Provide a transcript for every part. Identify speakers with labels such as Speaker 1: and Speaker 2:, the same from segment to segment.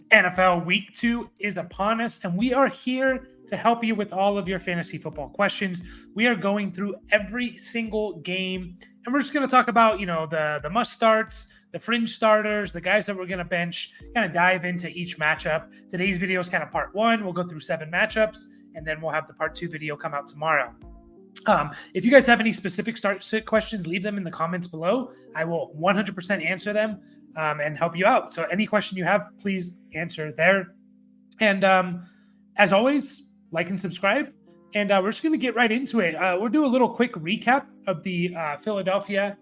Speaker 1: NFL Week 2 is upon us, and we are here to help you with all of your fantasy football questions. We are going through every single game, and we're just going to talk about, the must starts, the fringe starters, the guys that we're going to bench, kind of dive into each matchup. Today's video is kind of part 1. We'll go through 7 matchups, and then we'll have the part 2 video come out tomorrow. If you guys have any specific start questions, leave them in the comments below. I will 100% answer them and help you out. So any question you have, please answer there. And as always, like and subscribe. And we're just going to get right into it. We'll do a little quick recap of the Philadelphia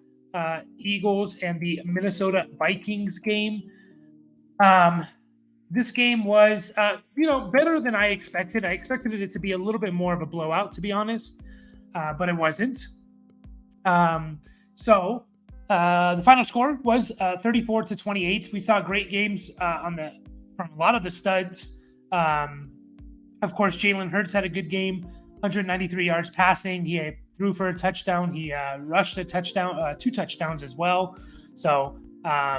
Speaker 1: Eagles and the Minnesota Vikings game. This game was, better than I expected. I expected it to be a little bit more of a blowout, to be honest. But it wasn't. So the final score was 34-28. We saw great games from a lot of the studs. Of course, Jalen Hurts had a good game, 193 yards passing. He threw for a touchdown. He rushed a touchdown, 2 touchdowns as well. So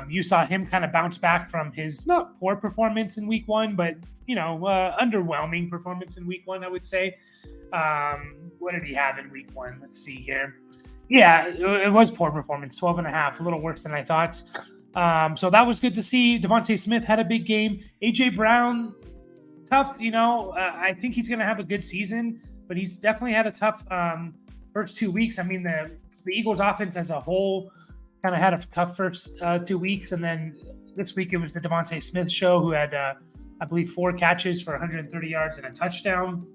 Speaker 1: you saw him kind of bounce back from his not poor performance in week 1, but underwhelming performance in week 1, I would say. What did he have in week 1? Let's see here. Yeah, it was poor performance, 12.5, a little worse than I thought. So that was good to see. Devontae Smith had a big game. A.J. Brown, tough, I think he's going to have a good season, but he's definitely had a tough first 2 weeks. I mean, the Eagles offense as a whole kind of had a tough first 2 weeks, and then this week it was the Devontae Smith show, who had, I believe, 4 catches for 130 yards and a touchdown.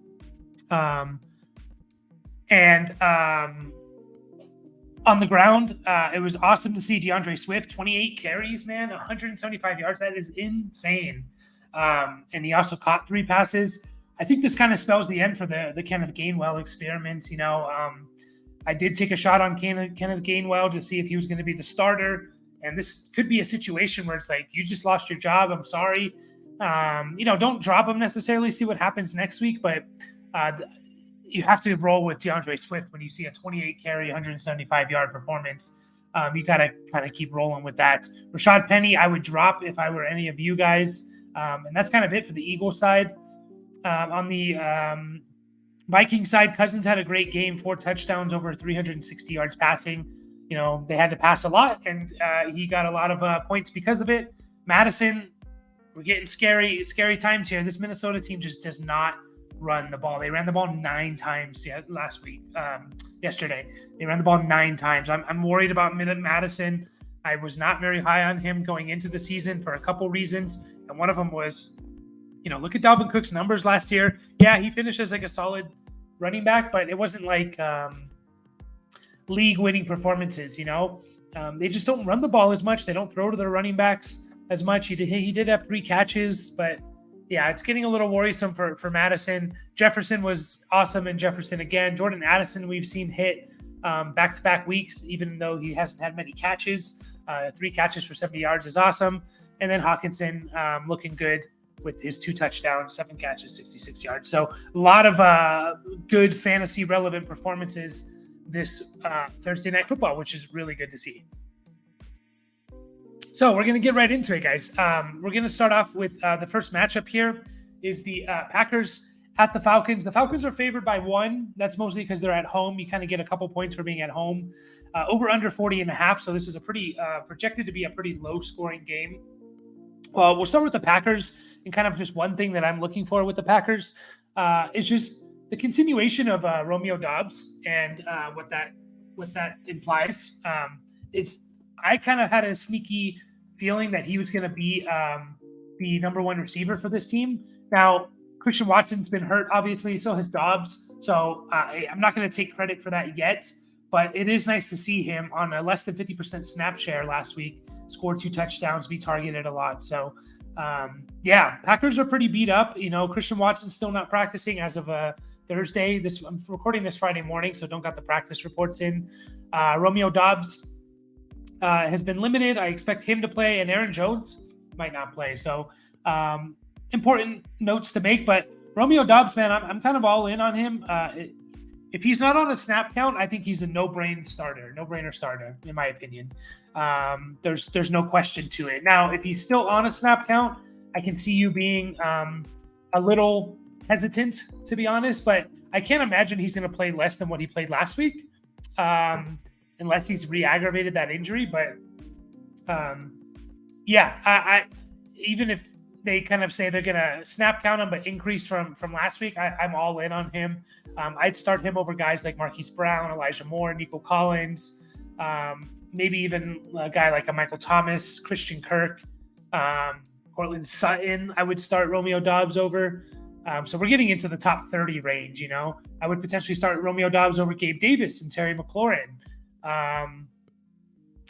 Speaker 1: On the ground, it was awesome to see DeAndre Swift, 28 carries, man, 175 yards. That is insane. And he also caught 3 passes. I think this kind of spells the end for the Kenneth Gainwell experiment. I did take a shot on Kenneth Gainwell to see if he was going to be the starter. And this could be a situation where it's like, you just lost your job. I'm sorry. Don't drop him necessarily. See what happens next week. But you have to roll with DeAndre Swift when you see a 28 carry, 175 yard performance. You got to kind of keep rolling with that. Rashad Penny, I would drop if I were any of you guys. And that's kind of it for the Eagles side. On the Vikings side, Cousins had a great game, 4 touchdowns, over 360 yards passing. They had to pass a lot, and he got a lot of points because of it. Madison, we're getting scary times here. This Minnesota team just does not run the ball. They ran the ball 9 times yesterday. They ran the ball 9 times. I'm worried about Madison. I was not very high on him going into the season for a couple reasons. And one of them was, look at Dalvin Cook's numbers last year. Yeah, he finished as like a solid running back, but it wasn't like league-winning performances, They just don't run the ball as much. They don't throw to their running backs as much. He did have 3 catches, but yeah, it's getting a little worrisome for Madison. Jefferson was awesome, and Jefferson again. Jordan Addison, we've seen hit back-to-back weeks, even though he hasn't had many catches. 3 catches for 70 yards is awesome. And then Hawkinson looking good with his 2 touchdowns, 7 catches, 66 yards. So a lot of good fantasy-relevant performances this Thursday Night Football, which is really good to see. So we're going to get right into it, guys. We're going to start off with the first matchup here is the Packers at the Falcons. The Falcons are favored by 1. That's mostly because they're at home. You kind of get a couple points for being at home. Over under 40.5. So this is a pretty projected to be a pretty low-scoring game. Well, we'll start with the Packers, and kind of just one thing that I'm looking for with the Packers is just the continuation of Romeo Doubs and what that implies. I kind of had a sneaky feeling that he was going to be the number 1 receiver for this team. Now, Christian Watson's been hurt, obviously, so has Doubs. So I'm not going to take credit for that yet, but it is nice to see him on a less than 50% snap share last week, score 2 touchdowns, be targeted a lot. So, Packers are pretty beat up. Christian Watson's still not practicing as of Thursday. I'm recording this Friday morning, so don't got the practice reports in. Romeo Doubs has been limited. I expect him to play, and Aaron Jones might not play. So important notes to make, but Romeo Doubs, man, I'm kind of all in on him. If he's not on a snap count, I think he's a no-brainer starter, in my opinion. There's no question to it. Now, if he's still on a snap count, I can see you being a little hesitant, to be honest, but I can't imagine he's going to play less than what he played last week, unless he's re-aggravated that injury. But um, yeah, I even if they kind of say they're going to snap count him, but increase from last week, I'm all in on him. I'd start him over guys like Marquise Brown, Elijah Moore, Nico Collins, maybe even a guy like a Michael Thomas, Christian Kirk, Cortland Sutton. I would start Romeo Doubs over. So we're getting into the top 30 range, I would potentially start Romeo Doubs over Gabe Davis and Terry McLaurin.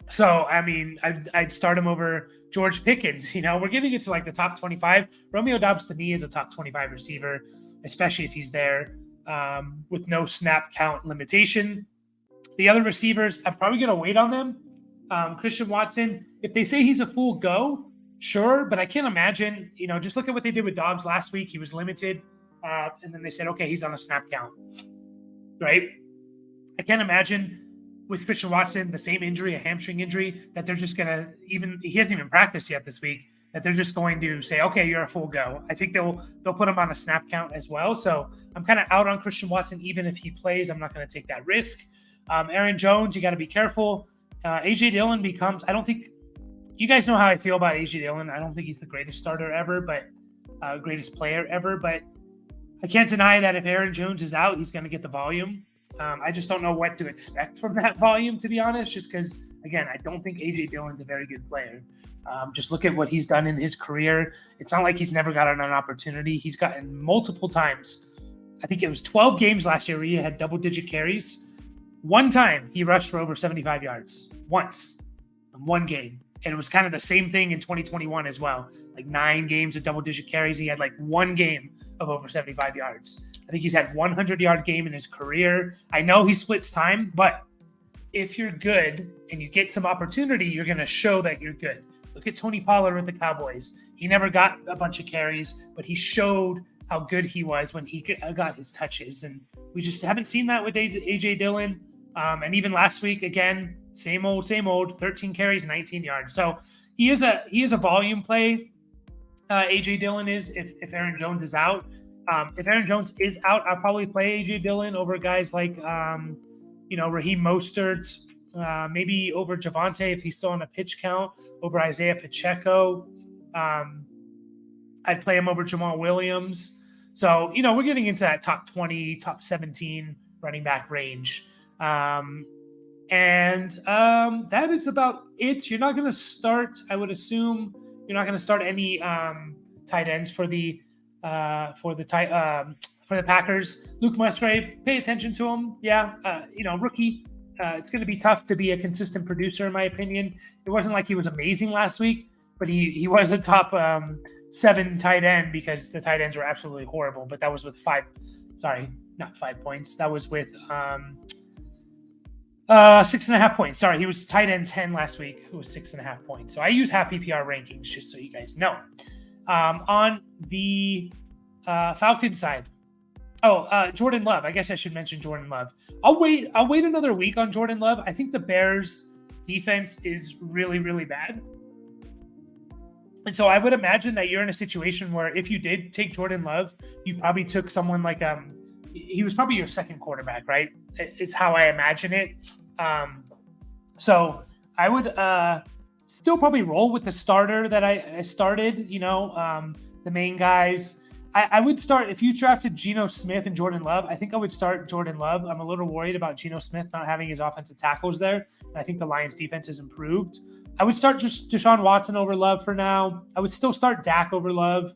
Speaker 1: So, I mean, I'd start him over George Pickens. We're getting into like the top 25. Romeo Doubs to me is a top 25 receiver, especially if he's there with no snap count limitation. The other receivers, I'm probably going to wait on them. Christian Watson, if they say he's a full go, sure, but I can't imagine, just look at what they did with Dobbs last week. He was limited, and then they said, okay, he's on a snap count, right? I can't imagine with Christian Watson, the same injury, a hamstring injury, that they're just going to he hasn't even practiced yet this week, that they're just going to say, okay, you're a full go. I think they'll put him on a snap count as well. So I'm kind of out on Christian Watson. Even if he plays, I'm not going to take that risk. Aaron Jones, you got to be careful. AJ Dillon I don't think, you guys know how I feel about AJ Dillon. I don't think he's the greatest starter ever, but greatest player ever. But I can't deny that if Aaron Jones is out, he's going to get the volume. I just don't know what to expect from that volume, to be honest, just because, again, I don't think AJ Dillon's a very good player. Just look at what he's done in his career. It's not like he's never gotten an opportunity. He's gotten multiple times. I think it was 12 games last year where he had double-digit carries. One time he rushed for over 75 yards. Once. In one game. And it was kind of the same thing in 2021 as well. Like 9 games of double-digit carries. He had like one game of over 75 yards. I think he's had 100-yard game in his career. I know he splits time, but if you're good and you get some opportunity, you're going to show that you're good. Look at Tony Pollard with the Cowboys. He never got a bunch of carries, but he showed how good he was when he got his touches. And we just haven't seen that with AJ Dillon. And even last week, again, same old, 13 carries, 19 yards. So he is a volume play. AJ Dillon is if Aaron Jones is out. If Aaron Jones is out, I'll probably play AJ Dillon over guys like Raheem Mostert, maybe over Javonte if he's still on a pitch count, over Isaiah Pacheco. I'd play him over Jamal Williams. So, we're getting into that top 20, top 17 running back range. And that is about it. You're not going to start, I would assume, you're not going to start any tight ends for the Packers. Luke Musgrave, pay attention to him. Yeah, rookie. It's going to be tough to be a consistent producer, in my opinion. It wasn't like he was amazing last week, but he was a top 7 tight end because the tight ends were absolutely horrible. But that was with not 5 points. That was with 6.5 points. Sorry, he was tight end 10 last week. It was 6.5 points. So I use half PPR rankings just so you guys know. On the Falcons side, Jordan Love. I guess I should mention Jordan Love. I'll wait another week on Jordan Love. I think the Bears defense is really, really bad. And so I would imagine that you're in a situation where if you did take Jordan Love, you probably took someone like he was probably your second quarterback, right? It's how I imagine it. So I would still probably roll with the starter that I started, the main guys. I would start, if you drafted Geno Smith and Jordan Love, I think I would start Jordan Love. I'm a little worried about Geno Smith not having his offensive tackles there. And I think the Lions defense has improved. I would start just Deshaun Watson over Love for now. I would still start Dak over Love.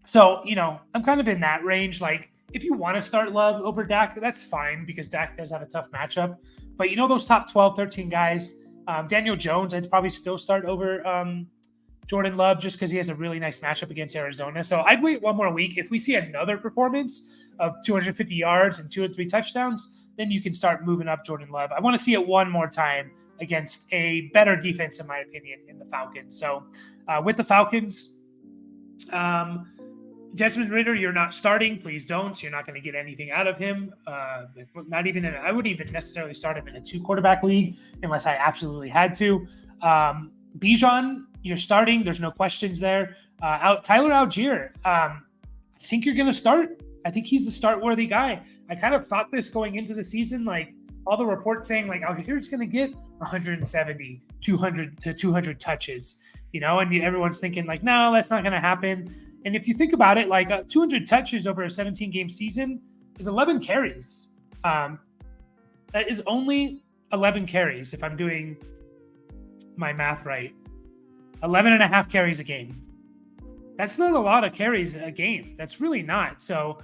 Speaker 1: So, I'm kind of in that range. Like, if you want to start Love over Dak, that's fine because Dak does have a tough matchup. But those top 12, 13 guys, Daniel Jones, I'd probably still start over Jordan Love just because he has a really nice matchup against Arizona. So I'd wait one more week. If we see another performance of 250 yards and 2 or 3 touchdowns, then you can start moving up Jordan Love. I want to see it one more time against a better defense, in my opinion, in the Falcons. So with the Falcons, Desmond Ridder, you're not starting. Please don't. You're not going to get anything out of him. Not even I wouldn't even necessarily start him in a 2-quarterback league unless I absolutely had to. Bijan, you're starting. There's no questions there. Tyler Algier, I think you're going to start. I think he's the start-worthy guy. I kind of thought this going into the season, like all the reports saying like Algier's going to get 170, 200 to 200 touches, and everyone's thinking like, no, that's not going to happen. And if you think about it, like 200 touches over a 17-game season is 11 carries. That is only 11 carries if I'm doing my math right. 11 and a half carries a game. That's not a lot of carries a game. That's really not. So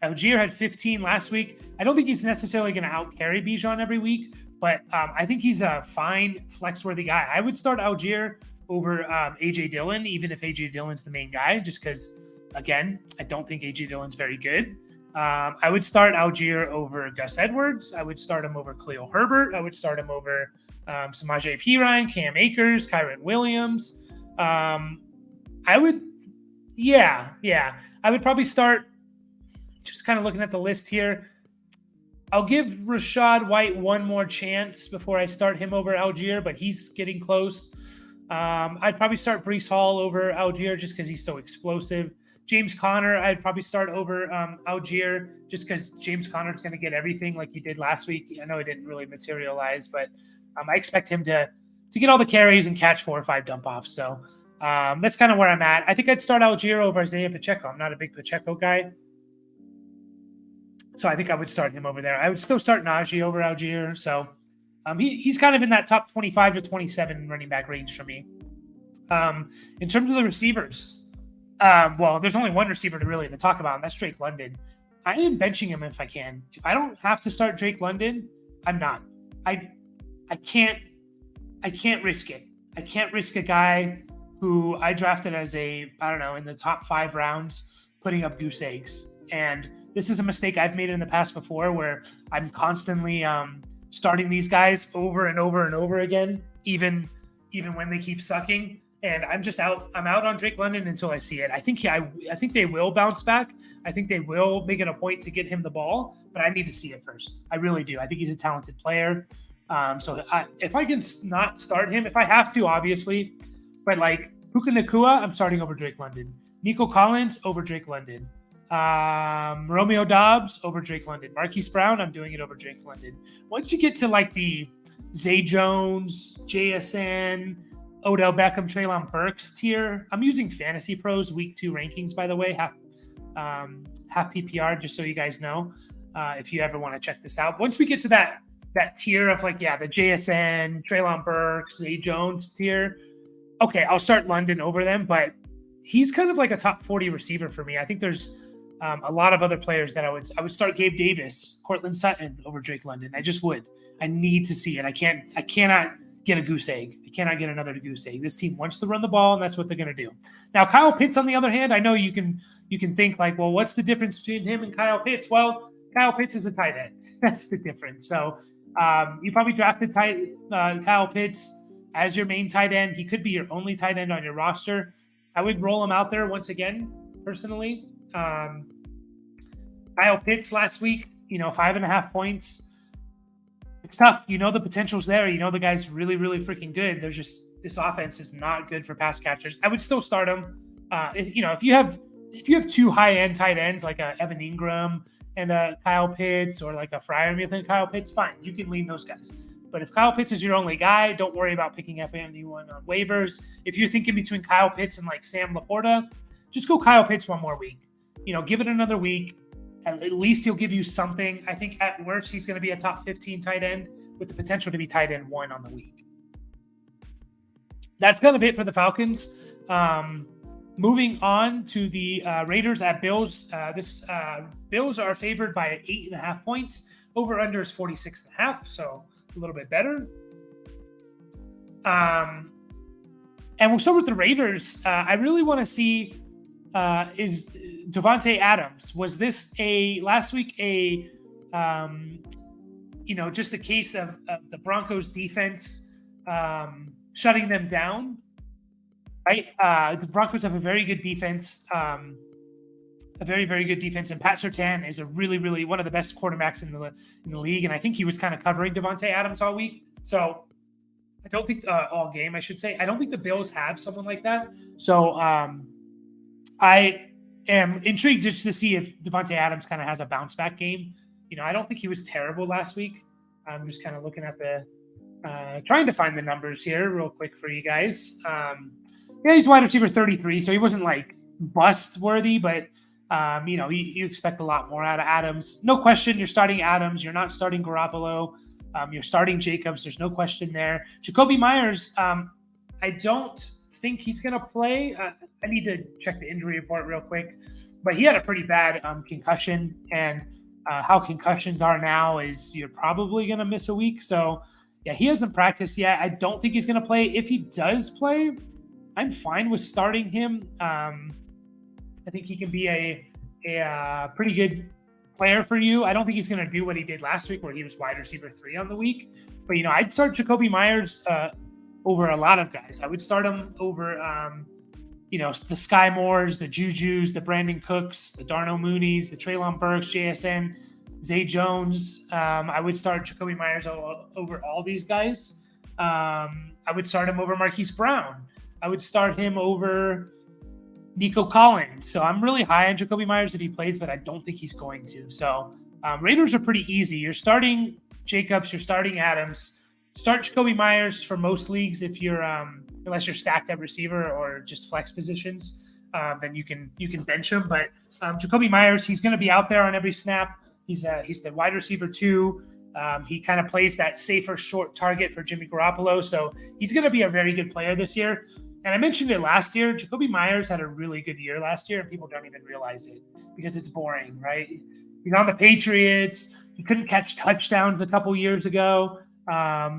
Speaker 1: Algier had 15 last week. I don't think he's necessarily going to out-carry Bijan every week, but I think he's a fine flex-worthy guy. I would start Algier over A.J. Dillon, even if A.J. Dillon's the main guy, just because, again, I don't think A.J. Dillon's very good. I would start Algier over Gus Edwards. I would start him over Khalil Herbert. I would start him over Samaje Perine, Cam Akers, Kyren Williams. I would probably start, just kind of looking at the list here, I'll give Rachaad White one more chance before I start him over Algier, but he's getting close. I'd probably start Breece Hall over Algier just because he's so explosive. James Conner, I'd probably start over Algier just because James Conner's going to get everything like he did last week. I know it didn't really materialize, but I expect him to get all the carries and catch 4 or 5 dump-offs. So that's kind of where I'm at. I think I'd start Algier over Isaiah Pacheco. I'm not a big Pacheco guy, so I think I would start him over there. I would still start Najee over Algier. So he's kind of in that top 25 to 27 running back range for me. In terms of the receivers, well, there's only one receiver to talk about, and that's Drake London. I am benching him if I can. If I don't have to start Drake London, I'm not. I can't risk it. I can't risk a guy who I drafted as in the top 5 rounds, putting up goose eggs. And this is a mistake I've made in the past before, where I'm constantly starting these guys over and over and over again, even when they keep sucking. And I'm just out. I'm out on Drake London until I see it. I think they will bounce back. I think they will make it a point to get him the ball, but I need to see it first. I really do. I think he's a talented player. If I can not start him, if I have to, obviously, but like Puka Nacua, I'm starting over Drake London. Nico Collins over Drake London. Romeo Doubs over Drake London. Marquise Brown, I'm doing it over Drake London. Once you get to like the Zay Jones, JSN, Odell Beckham, Treylon Burks tier, I'm using Fantasy Pros Week 2 rankings, by the way, half PPR, just so you guys know, if you ever want to check this out. Once we get to that tier of the JSN, Treylon Burks, Zay Jones tier, okay, I'll start London over them, but he's kind of like a top 40 receiver for me. I think there's a lot of other players that I would start Gabe Davis, Cortland Sutton over Drake London. I just would. I need to see it. I cannot get a goose egg. I cannot get another goose egg. This team wants to run the ball, and that's what they're going to do. Now, Kyle Pitts, on the other hand, I know you can think like, well, what's the difference between him and Kyle Pitts? Well, Kyle Pitts is a tight end. That's the difference. So you probably drafted Kyle Pitts as your main tight end. He could be your only tight end on your roster. I would roll him out there once again, personally. Kyle Pitts last week, 5.5 points. It's tough. The potential's there. The guy's really, really freaking good. There's just, this offense is not good for pass catchers. I would still start him. If you have 2 high-end tight ends like a Evan Ingram and a Kyle Pitts, or like a Freiermuth and Kyle Pitts, fine. You can lean those guys. But if Kyle Pitts is your only guy, don't worry about picking up anyone on waivers. If you're thinking between Kyle Pitts and like Sam Laporta, just go Kyle Pitts one more week. Give it another week. At least he'll give you something. I think at worst, he's going to be a top 15 tight end with the potential to be tight end 1 on the week. That's kind of it for the Falcons. Moving on to the Raiders at Bills. Bills are favored by 8.5 points. Over-under is 46.5, so a little bit better. And we'll start with the Raiders. I really want to see is Davante Adams. Was this last week just a case of the Broncos defense shutting them down? Right? The Broncos have a very good defense, a very, very good defense, and Pat Surtain is a really, really one of the best quarterbacks in the league, and I think he was kind of covering Davante Adams all week. So I don't think all game, I should say. I don't think the Bills have someone like that. So I am intrigued just to see if Devontae Adams kind of has a bounce back game. I don't think he was terrible last week. I'm just kind of looking at the trying to find the numbers here real quick for you guys. He's wide receiver 33, so he wasn't like bust worthy, but you expect a lot more out of Adams. No question, you're starting Adams. You're not starting Garoppolo. You're starting Jacobs. There's no question there. Jacoby Myers, I don't think he's going to play. I need to check the injury report real quick, but he had a pretty bad concussion, and how concussions are now is you're probably going to miss a week. So, yeah, he hasn't practiced yet. I don't think he's going to play. If he does play, I'm fine with starting him. I think he can be a pretty good player for you. I don't think he's going to do what he did last week where he was wide receiver 3 on the week. But, I'd start Jacoby Myers over a lot of guys. I would start him over, the Sky Moores, the Jujus, the Brandon Cooks, the Darnell Moonies, the Treylon Burks, JSN, Zay Jones. I would start Jacoby Myers over all these guys. I would start him over Marquise Brown. I would start him over Nico Collins. So I'm really high on Jacoby Myers if he plays, but I don't think he's going to. So Raiders are pretty easy. You're starting Jacobs, you're starting Adams. Start Jacoby Myers for most leagues if you're unless you're stacked at receiver or just flex positions, then you can bench him. But Jacoby Myers, he's going to be out there on every snap. He's the wide receiver 2. He kind of plays that safer short target for Jimmy Garoppolo. So he's going to be a very good player this year. And I mentioned it last year. Jacoby Myers had a really good year last year, and people don't even realize it because it's boring, right? He's on the Patriots. He couldn't catch touchdowns a couple years ago.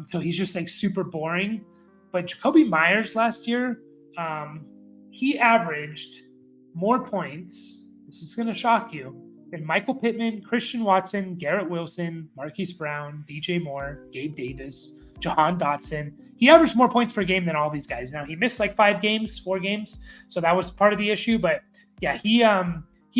Speaker 1: So he's just like super boring. But Jacoby Myers last year, he averaged more points. This is going to shock you. Than Michael Pittman, Christian Watson, Garrett Wilson, Marquise Brown, DJ Moore, Gabe Davis, Jahan Dotson. He averaged more points per game than all these guys. Now, he missed like 4 games. So that was part of the issue. But yeah, he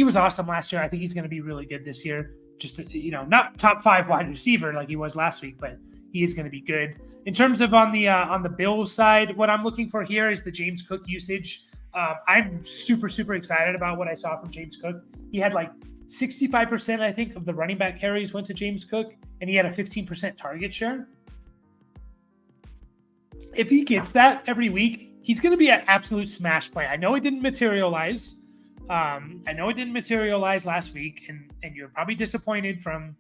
Speaker 1: was awesome last year. I think he's going to be really good this year. Just, not top 5 wide receiver like he was last week, but he is going to be good. In terms of on the Bills side, what I'm looking for here is the James Cook usage. I'm super, super excited about what I saw from James Cook. He had like 65%, I think, of the running back carries went to James Cook, and he had a 15% target share. If he gets that every week, he's going to be an absolute smash play. I know it didn't materialize. Last week, and you're probably disappointed from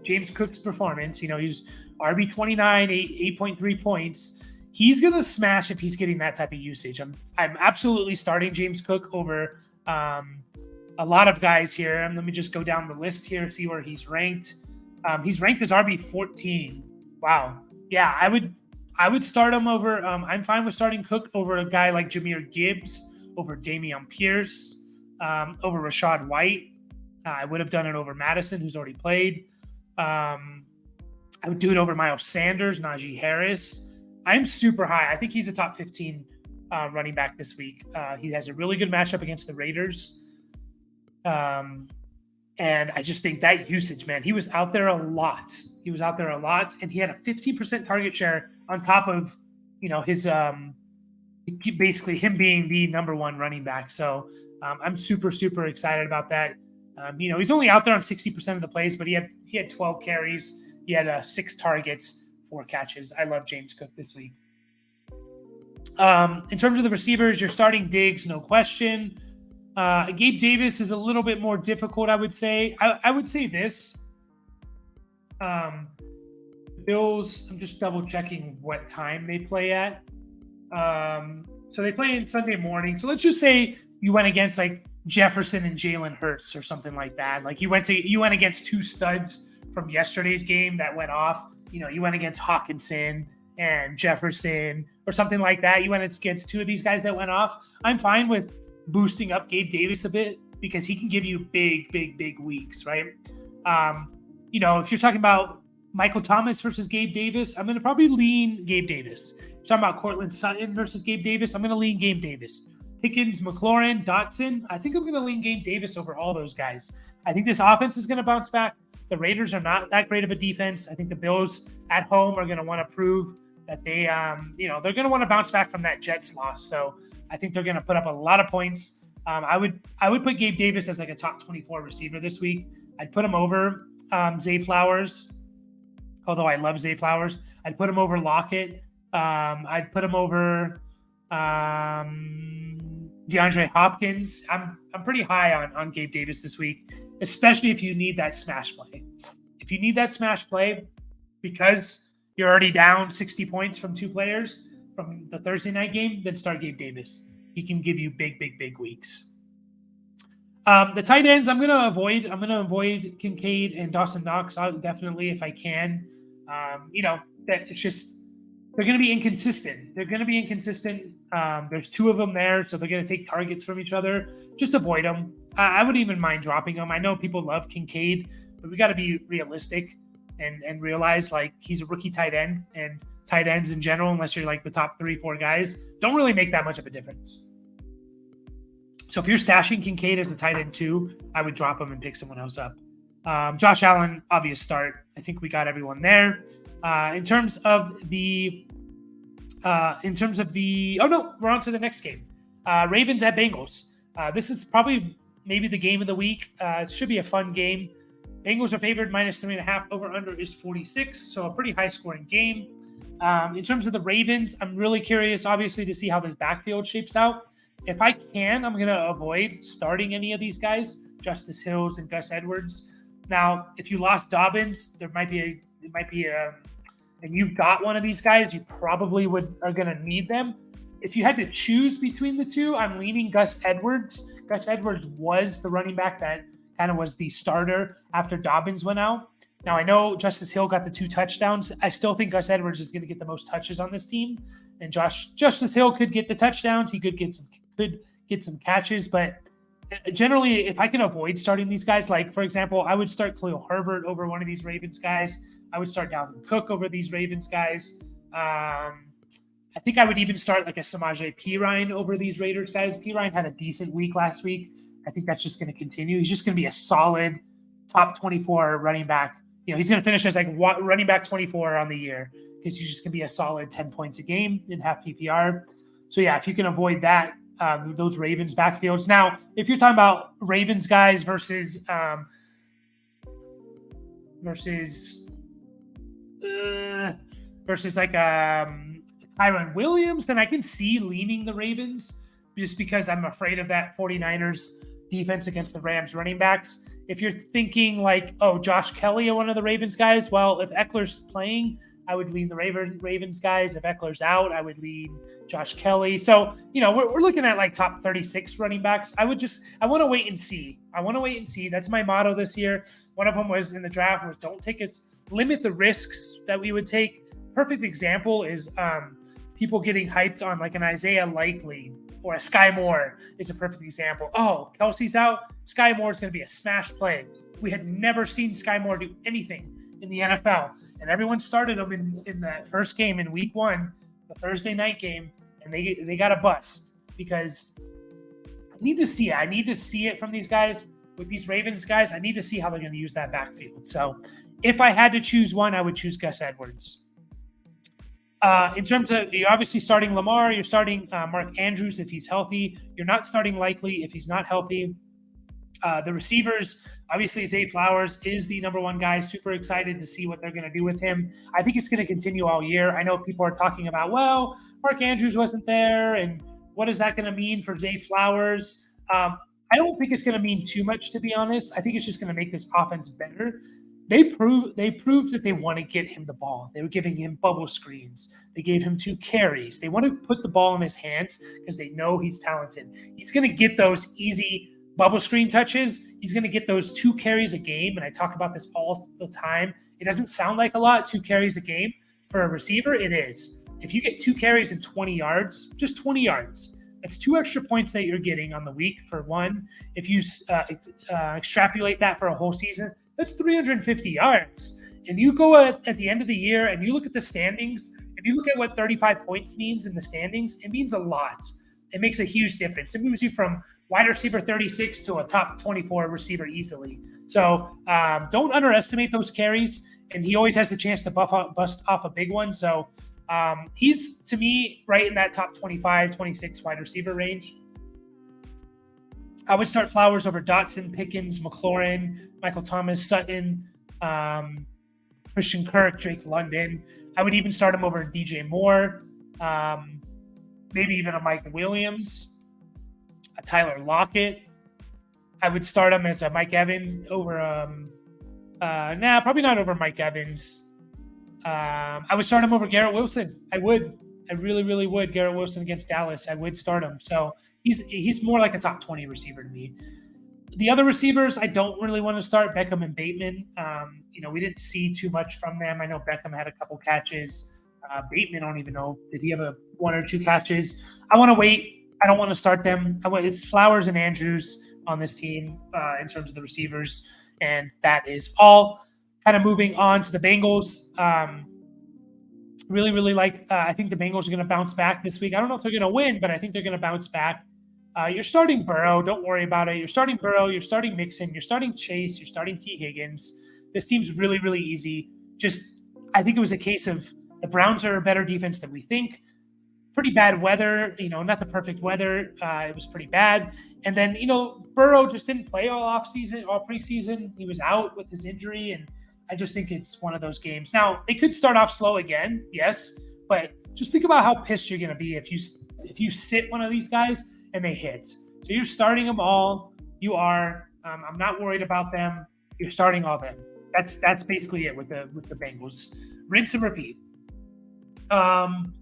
Speaker 1: James Cook's performance. He's RB29, 8.3 points. He's going to smash if he's getting that type of usage. I'm absolutely starting James Cook over a lot of guys here. And let me just go down the list here and see where he's ranked. He's ranked as RB14. Wow. Yeah, I would start him over. I'm fine with starting Cook over a guy like Jahmyr Gibbs, over Dameon Pierce, over Rachaad White. I would have done it over Madison, who's already played. I would do it over Miles Sanders, Najee Harris. I'm super high. I think he's a top 15 running back this week. He has a really good matchup against the Raiders. And I just think that usage, man, he was out there a lot. And he had a 15% target share on top of, his basically him being the number 1 running back. So I'm super, super excited about that. He's only out there on 60% of the plays, but he had 12 carries. He had 6 targets, 4 catches. I love James Cook this week. In terms of the receivers, you're starting Diggs, no question. Gabe Davis is a little bit more difficult, I would say. I would say this. Bills, I'm just double checking what time they play at. So they play in Sunday morning. So let's just say you went against like Jefferson and Jalen Hurts or something like that. Like you went against 2 studs from yesterday's game that went off. You went against Hawkinson and Jefferson or something like that. You went against 2 of these guys that went off. I'm fine with boosting up Gabe Davis a bit because he can give you big weeks, right? If you're talking about Michael Thomas versus Gabe Davis, I'm going to probably lean Gabe Davis. If you're talking about Cortland Sutton versus Gabe Davis, I'm going to lean Gabe Davis. Pickens, McLaurin, Dotson, I think I'm going to lean Gabe Davis over all those guys. I think this offense is going to bounce back. The Raiders are not that great of a defense. I think the Bills at home are going to want to prove that they, they're going to want to bounce back from that Jets loss. So I think they're going to put up a lot of points. I would put Gabe Davis as like a top 24 receiver this week. I'd put him over Zay Flowers, although I love Zay Flowers. I'd put him over Lockett. I'd put him over DeAndre Hopkins. I'm pretty high on Gabe Davis this week, especially if you need that smash play. If you need that smash play because you're already down 60 points from two players from the Thursday night game, then start Gabe Davis. He can give you big weeks. The tight ends, I'm going to avoid Kincaid and Dawson Knox definitely if I can. That it's just they're going to be inconsistent. There's two of them there, so they're going to take targets from each other. Just avoid them. I wouldn't even mind dropping them. I know people love Kincaid, but we got to be realistic and realize like he's a rookie tight end, and tight ends in general, unless you're like the top 3-4 guys, don't really make that much of a difference. So if you're stashing Kincaid as a tight end too, I would drop him and pick someone else up. Josh Allen, obvious start. I think we got everyone there. In terms of the, we're on to the next game. Ravens at Bengals. This is probably maybe the game of the week. It should be a fun game. Bengals are favored -3.5. Over under is 46. So a pretty high scoring game. In terms of the Ravens, I'm really curious, obviously, to see how this backfield shapes out. If I can, I'm going to avoid starting any of these guys, Justice Hills and Gus Edwards. Now, if you lost Dobbins, and you've got one of these guys, you probably are going to need them. If you had to choose between the two, I'm leaning Gus Edwards. Gus Edwards was the running back that kind of was the starter after Dobbins went out. Now, I know Justice Hill got the 2 touchdowns. I still think Gus Edwards is going to get the most touches on this team. And Justice Hill could get the touchdowns. He could get some catches. But generally, if I can avoid starting these guys, like, for example, I would start Khalil Herbert over one of these Ravens guys. I would start Dalvin Cook over these Ravens guys. I think I would even start like a Samaje Perine over these Raiders guys. Perine had a decent week last week. I think that's just going to continue. He's just going to be a solid top 24 running back. He's going to finish as like running back 24 on the year because he's just going to be a solid 10 points a game in half PPR. So yeah, if you can avoid that, those Ravens backfields. Now, if you're talking about Ravens guys versus like Kyron Williams, then I can see leaning the Ravens just because I'm afraid of that 49ers defense against the Rams running backs. If you're thinking like, oh, Josh Kelly or one of the Ravens guys, well, if Eckler's playing, I would lean the Ravens guys. If Eckler's out, I would lean Josh Kelly. So, we're looking at like top 36 running backs. I want to wait and see. That's my motto this year. One of them was in the draft was limit the risks that we would take. Perfect example is people getting hyped on like an Isaiah Likely or a Sky Moore is a perfect example. Oh, Kelsey's out. Sky Moore is going to be a smash play. We had never seen Sky Moore do anything in the NFL. And everyone started him in that first game in week 1, the Thursday night game, and they got a bust because I need to see it. I need to see it from these guys. With these Ravens guys, I need to see how they're going to use that backfield. So if I had to choose one, I would choose Gus Edwards. In terms of, you're obviously starting Lamar, you're starting Mark Andrews if he's healthy. You're not starting Likely if he's not healthy. The receivers, obviously Zay Flowers is the number one guy. Super excited to see what they're going to do with him. I think it's going to continue all year. I know people are talking about, well, Mark Andrews wasn't there, and what is that going to mean for Zay Flowers? I don't think it's going to mean too much, to be honest. I think it's just going to make this offense better. They proved that they want to get him the ball. They were giving him bubble screens. They gave him 2 carries. They want to put the ball in his hands because they know he's talented. He's going to get those easy bubble screen touches. He's going to get those 2 carries a game, and I talk about this all the time. It doesn't sound like a lot, 2 carries a game. For a receiver, it is. If you get 2 carries and 20 yards, just 20 yards, that's 2 extra points that you're getting on the week for one. If you extrapolate that for a whole season, that's 350 yards. And you go at the end of the year and you look at the standings, and you look at what 35 points means in the standings, it means a lot. It makes a huge difference. It moves you from wide receiver 36 to a top 24 receiver easily. So don't underestimate those carries. And he always has the chance to bust off a big one. So He's, to me, right in that top 25, 26 wide receiver range. I would start Flowers over Dotson, Pickens, McLaurin, Michael Thomas, Sutton, Christian Kirk, Drake London. I would even start him over DJ Moore, maybe even a Mike Williams, a Tyler Lockett. I would start him as a Mike Evans over, probably not over Mike Evans. I would start him over Garrett Wilson. I would. I really, really would. Garrett Wilson against Dallas. I would start him. So he's more like a top 20 receiver to me. The other receivers, I don't really want to start Beckham and Bateman. We didn't see too much from them. I know Beckham had a couple catches. Bateman, I don't even know. Did he have one or two catches? I want to wait. I don't want to start them. It's Flowers and Andrews on this team in terms of the receivers. And that is all. Kind of moving on to the Bengals. Really, really I think the Bengals are going to bounce back this week. I don't know if they're going to win, but I think they're going to bounce back. You're starting Burrow. Don't worry about it. You're starting Burrow. You're starting Mixon. You're starting Chase. You're starting T. Higgins. This team's really, really easy. I think it was a case of the Browns are a better defense than we think. Pretty bad weather, not the perfect weather. It was pretty bad. And then, Burrow just didn't play all preseason. He was out with his injury, and I just think it's one of those games. Now, they could start off slow again, yes, but just think about how pissed you're going to be if you sit one of these guys and they hit. So you're starting them all. You are. I'm not worried about them. You're starting all them. That's basically it with the Bengals. Rinse and repeat. In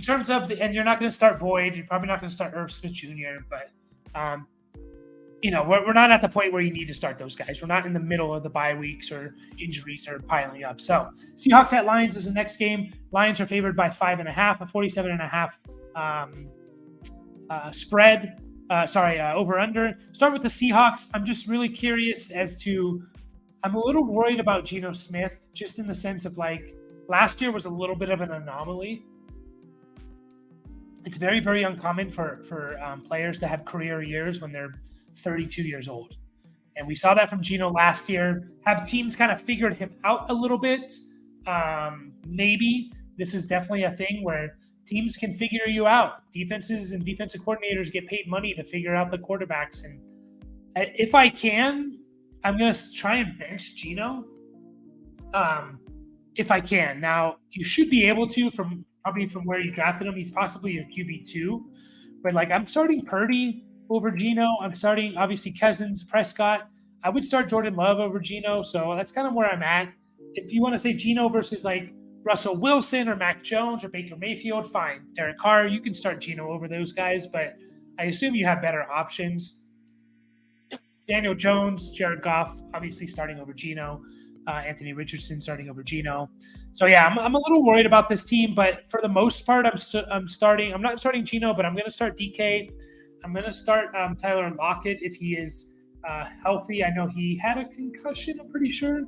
Speaker 1: terms of and you're not going to start Boyd. You're probably not going to start Irv Smith Jr. But we're not at the point where you need to start those guys. We're not in the middle of the bye weeks or injuries are piling up. So Seahawks at Lions is the next game. Lions are favored by 5.5, a 47.5 spread. Over under. Start with the Seahawks. I'm just really curious I'm a little worried about Geno Smith, just in the sense of last year was a little bit of an anomaly. It's very, very uncommon for players to have career years when they're 32 years old. And we saw that from Geno last year. Have teams kind of figured him out a little bit? Maybe this is definitely a thing where teams can figure you out. Defenses and defensive coordinators get paid money to figure out the quarterbacks. And if I can, I'm going to try and bench Geno. If I can. Now, you should be able to probably from where you drafted him. He's possibly your QB2. But I'm starting Purdy over Geno. I'm starting, obviously, Cousins, Prescott. I would start Jordan Love over Geno. So that's kind of where I'm at. If you want to say Geno versus Russell Wilson or Mac Jones or Baker Mayfield, fine. Derek Carr, you can start Geno over those guys. But I assume you have better options. Daniel Jones, Jared Goff, obviously starting over Geno. Anthony Richardson starting over Geno. So, yeah, I'm a little worried about this team. But for the most part, I'm starting. I'm not starting Geno, but I'm going to start DK. I'm going to start Tyler Lockett if he is healthy. I know he had a concussion, I'm pretty sure.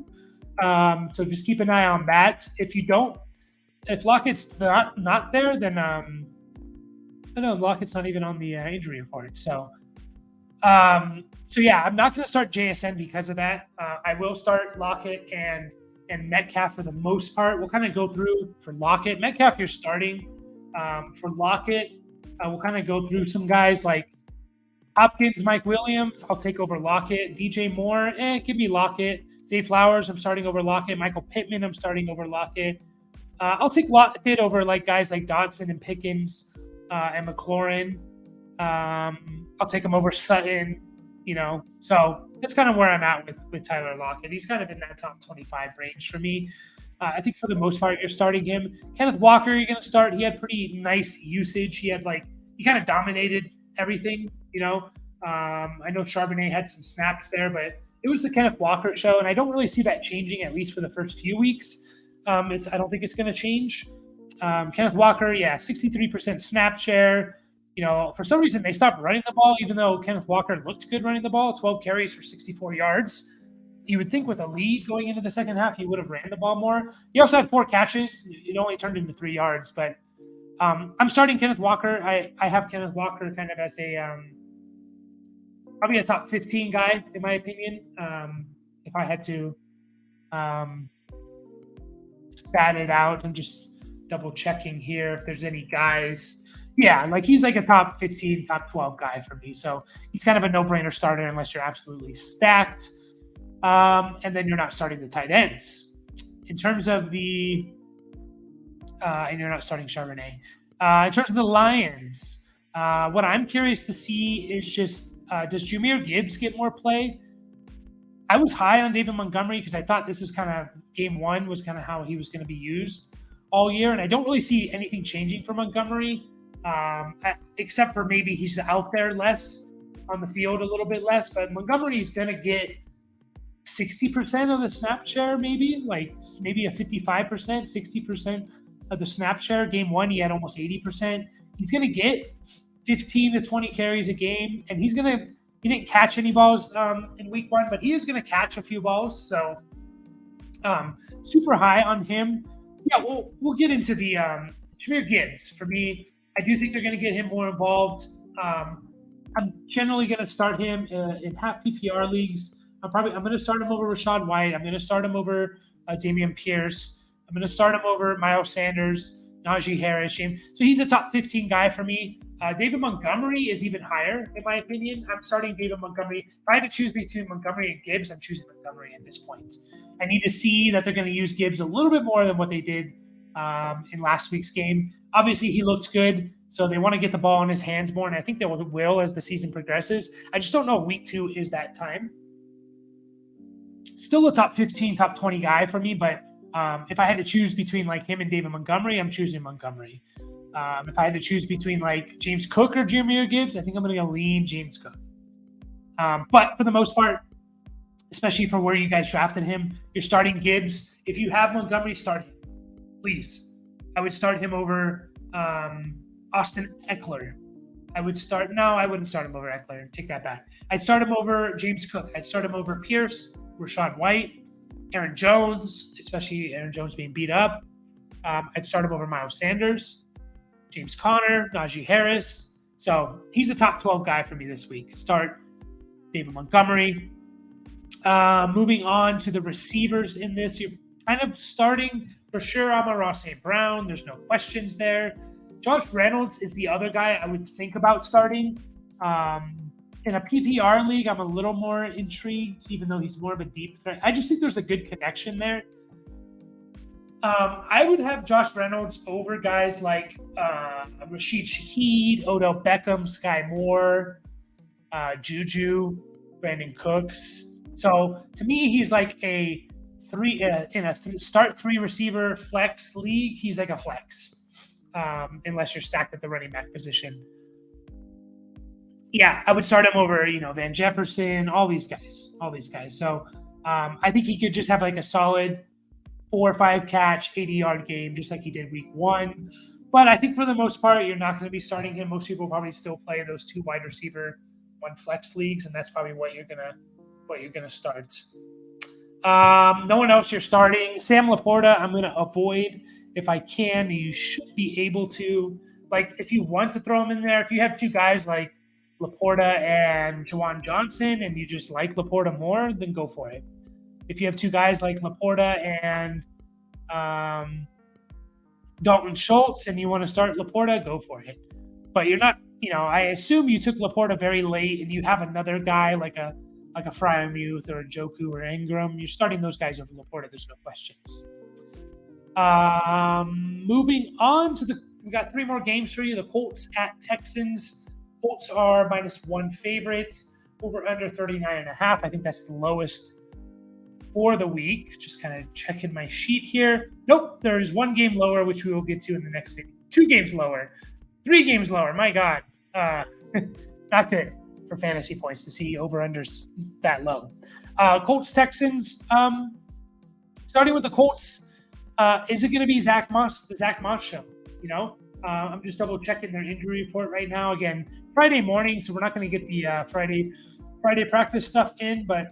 Speaker 1: So just keep an eye on that. If Lockett's not there, then I know Lockett's not even on the injury report. So yeah, I'm not going to start JSN because of that. I will start Lockett and Metcalf for the most part. We'll kind of go through for Lockett. Metcalf, you're starting. For Lockett, we'll kind of go through some guys like Hopkins, Mike Williams. I'll take over Lockett. DJ Moore, give me Lockett. Zay Flowers, I'm starting over Lockett. Michael Pittman, I'm starting over Lockett. I'll take Lockett over guys like Dotson and Pickens and McLaurin. I'll take him over Sutton, So that's kind of where I'm at with Tyler Lockett. He's kind of in that top 25 range for me. I think for the most part, you're starting him. Kenneth Walker, you're going to start. He had pretty nice usage. He kind of dominated everything, I know Charbonnet had some snaps there, but it was the Kenneth Walker show, and I don't really see that changing, at least for the first few weeks. I don't think it's going to change. Kenneth Walker, 63% snap share. For some reason, they stopped running the ball, even though Kenneth Walker looked good running the ball, 12 carries for 64 yards. You would think with a lead going into the second half, he would have ran the ball more. He also had 4 catches. It only turned into 3 yards. But I'm starting Kenneth Walker. I have Kenneth Walker kind of as probably a top 15 guy, in my opinion. If I had to stat it out and just double checking here if there's any guys. Yeah, like he's like a top 15, top 12 guy for me. So he's kind of a no-brainer starter unless you're absolutely stacked. And then you're not starting the tight ends. In terms of the and you're not starting Charbonnet. In terms of the Lions, what I'm curious to see is just does Jahmyr Gibbs get more play? I was high on David Montgomery because I thought this is kind of game one was kind of how he was going to be used all year. And I don't really see anything changing for Montgomery, except for maybe he's out there less on the field a little bit less. But Montgomery is going to get 60% of the snap share, maybe a 55%, 60% of the snap share. Game one, he had almost 80%. He's going to get 15 to 20 carries a game, and he didn't catch any balls in week one, but he is going to catch a few balls. So super high on him. Yeah, we'll get into the Jahmyr Gibbs. For me, I do think they're going to get him more involved. I'm generally going to start him in half PPR leagues. I'm going to start him over Rachaad White. I'm going to start him over Dameon Pierce. I'm going to start him over Miles Sanders, Najee Harris, James. So he's a top 15 guy for me. David Montgomery is even higher, in my opinion. I'm starting David Montgomery. If I had to choose between Montgomery and Gibbs, I'm choosing Montgomery at this point. I need to see that they're going to use Gibbs a little bit more than what they did in last week's game. Obviously, he looked good, so they want to get the ball in his hands more, and I think they will as the season progresses. I just don't know if week 2 is that time. Still a top 15, top 20 guy for me, but if I had to choose between like him and David Montgomery, I'm choosing Montgomery. If I had to choose between like James Cook or Jahmyr Gibbs, I think I'm going to lean James Cook. But for the most part, especially for where you guys drafted him, you're starting Gibbs. If you have Montgomery, start him, please. I would start him over Austin Eckler. I wouldn't start him over Eckler. Take that back. I'd start him over James Cook. I'd start him over Pierce, Rachaad White, Aaron Jones, especially Aaron Jones being beat up. I'd start him over Miles Sanders, James Conner, Najee Harris. So he's a top 12 guy for me this week. Start David Montgomery. Moving on to the receivers in this, you're kind of starting for sure. Amon-Ra St. Brown. There's no questions there. Josh Reynolds is the other guy I would think about starting. In a PPR league, I'm a little more intrigued, even though he's more of a deep threat. I just think there's a good connection there. I would have Josh Reynolds over guys like Rashid Shaheed, Odell Beckham, Sky Moore, Juju, Brandon Cooks. So to me, he's like a start 3 receiver flex league. He's like a flex, unless you're stacked at the running back position. Yeah, I would start him over, Van Jefferson, all these guys. So I think he could just have like a solid 4 or 5 catch, 80-yard game, just like he did week 1. But I think for the most part, you're not going to be starting him. Most people probably still play those 2 wide receiver, 1 flex leagues, and that's probably what you're gonna start. No one else you're starting. Sam Laporta, I'm gonna avoid if I can. You should be able to, like, if you want to throw him in there. If you have 2 guys like Laporta and Juwan Johnson, and you just like Laporta more, then go for it. If you have 2 guys like Laporta and Dalton Schultz, and you want to start Laporta, go for it. But you're not, I assume you took Laporta very late, and you have another guy like a Freiermuth or a Njoku or Ingram. You're starting those guys over Laporta. There's no questions. Moving on to we got 3 more games for you. The Colts at Texans. Colts are -1 favorites, over under 39.5. I think that's the lowest for the week. Just kind of checking my sheet here. Nope, there is 1 game lower, which we will get to in the next video. 2 games lower, 3 games lower. My God, not good for fantasy points to see over-unders that low. Colts Texans. Starting with the Colts, is it going to be Zach Moss? The Zach Moss show? I'm just double checking their injury report right now. Again, Friday morning, so we're not going to get the Friday practice stuff in, but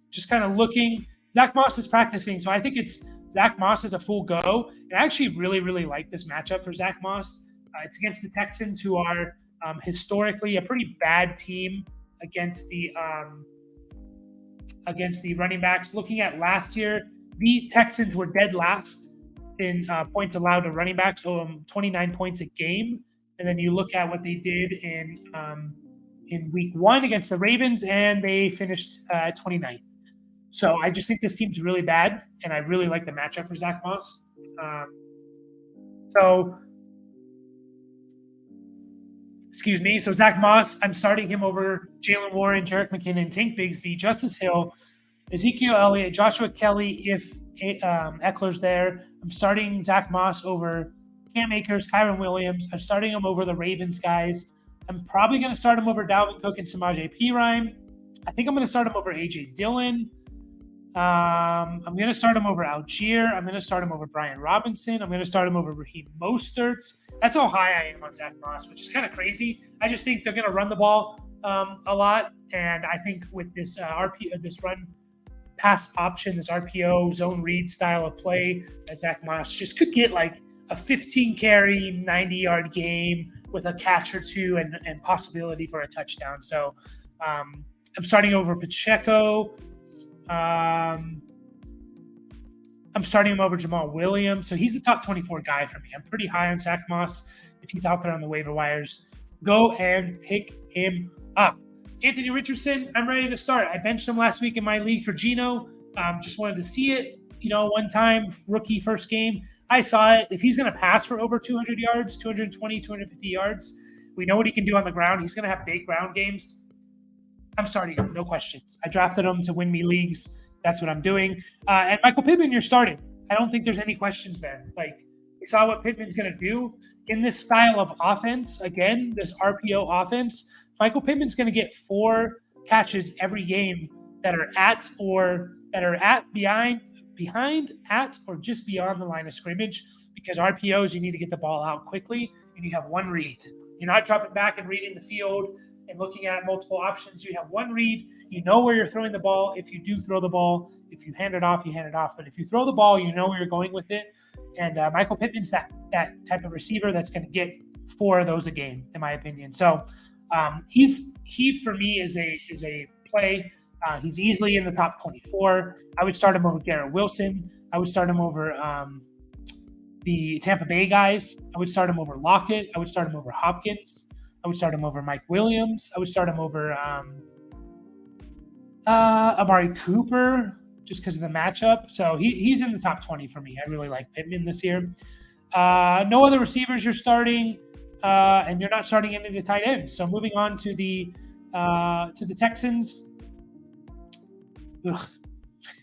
Speaker 1: just kind of looking. Zach Moss is practicing, so I think it's Zach Moss is a full go. And I actually really, really like this matchup for Zach Moss. It's against the Texans, who are historically a pretty bad team against the running backs. Looking at last year, the Texans were dead last in points allowed to running backs, 29 points a game. And then you look at what they did in week 1 against the Ravens, and they finished 29th. So I just think this team's really bad, and I really like the matchup for Zach Moss. So Zach Moss, I'm starting him over Jalen Warren, Jerick McKinnon, Tank Bigsby, Justice Hill, Ezekiel Elliott, Joshua Kelly, if Eckler's there. I'm starting Zach Moss over Cam Akers, Kyron Williams. I'm starting him over the Ravens guys. I'm probably going to start him over Dalvin Cook and Samaje Perine. I think I'm going to start him over A.J. Dillon. I'm going to start him over Algier. I'm going to start him over Brian Robinson. I'm going to start him over Raheem Mostert. That's how high I am on Zach Moss, which is kind of crazy. I just think they're going to run the ball a lot, and I think with this this run pass option, this RPO zone read style of play, that Zach Moss just could get like a 15 carry, 90-yard game with a catch or two and possibility for a touchdown. So I'm starting over Pacheco. I'm starting him over Jamal Williams. So he's the top 24 guy for me. I'm pretty high on Zach Moss. If he's out there on the waiver wires, go and pick him up. Anthony Richardson, I'm ready to start. I benched him last week in my league for Geno. Just wanted to see it, one time, rookie first game. I saw it. If he's going to pass for over 200 yards, 220, 250 yards, we know what he can do on the ground. He's going to have big ground games. I'm starting him, no questions. I drafted him to win me leagues. That's what I'm doing. And Michael Pittman, you're starting. I don't think there's any questions there. Like, we saw what Pittman's going to do in this style of offense. Again, this RPO offense. Michael Pittman's going to get 4 catches every game that are behind, or just beyond the line of scrimmage, because RPOs, you need to get the ball out quickly, and you have one read. You're not dropping back and reading the field and looking at multiple options. You have one read. You know where you're throwing the ball. If you do throw the ball, if you hand it off, you hand it off. But if you throw the ball, you know where you're going with it. And Michael Pittman's that type of receiver that's going to get 4 of those a game, in my opinion. So he for me is a play. He's easily in the top 24. I would start him over Garrett Wilson. I would start him over the Tampa Bay guys. I would start him over Lockett. I would start him over Hopkins. I would start him over Mike Williams. I would start him over Amari Cooper, just because of the matchup. So he's in the top 20 for me. I really like Pittman this year. No other receivers you're starting, and you're not starting any of the tight ends. So moving on to the Texans. Ugh.